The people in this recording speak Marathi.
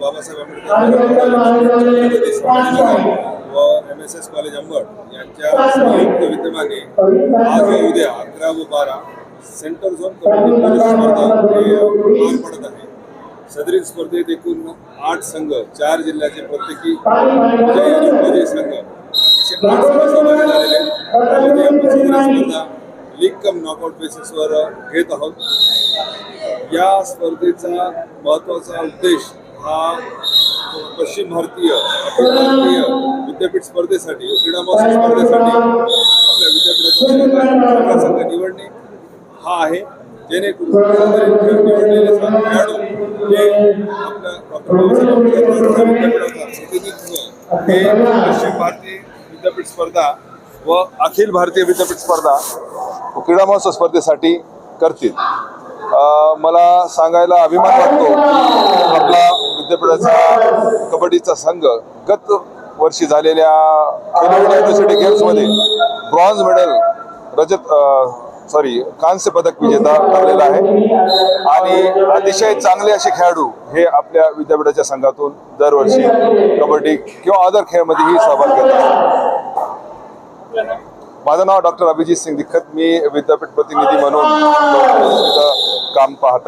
बाबासाहेब आंबेडकर व MSS कॉलेज अंबड यांच्या संयुक्त विद्यमाने आज व उद्या 11 व 12 सेंटर झोन कबड्डी पुरुष स्पर्धा पार पडत आहे। सदरील स्पर्धेत एकूण 8 संघ 4 जिल्ह्याचे प्रत्येकी जय आणि उपजय संघ असे 8 संघ सहभागी झालेले त्यामध्ये आपण सदरील स्पर्धा लीग कम नॉकआउट बेसिसवर घेत आहोत। या स्पर्धेचा महत्त्वाचा उद्देश हा पश्चिम भारतीय विद्यापीठ स्पर्धेसाठी क्रीडा महोत्सव स्पर्धेसाठी आपल्या विद्यापीठाचा संघ निवडणे हा आहे, जेणेकरून निवडलेले खेळाडू हे आपल्या विद्यापीठाचा प्रतिनिधित्व हे पश्चिम भारतीय विद्यापीठ स्पर्धा व अखिल भारतीय विद्यापीठ स्पर्धा क्रीडा महोत्सव स्पर्धेसाठी करतील। मला सांगायला अभिमान वाटतो की आपला विद्यापीठाचा कबड्डीचा संघ गत वर्षी झालेल्या खेलो इंडिया युनिव्हर्सिटी गेम्समध्ये ब्रॉन्झ मेडल कांस्य पदक विजेता ठरलेला आहे आणि अतिशय चांगले असे खेळाडू हे आपल्या विद्यापीठाच्या संघातून दरवर्षी कबड्डी किंवा अदर खेळामध्येही सहभाग घेत असतात। माझं नाव डॉक्टर अभिजित सिंग दीक्षित, मी विद्यापीठ प्रतिनिधी म्हणून काम पाहत आहे।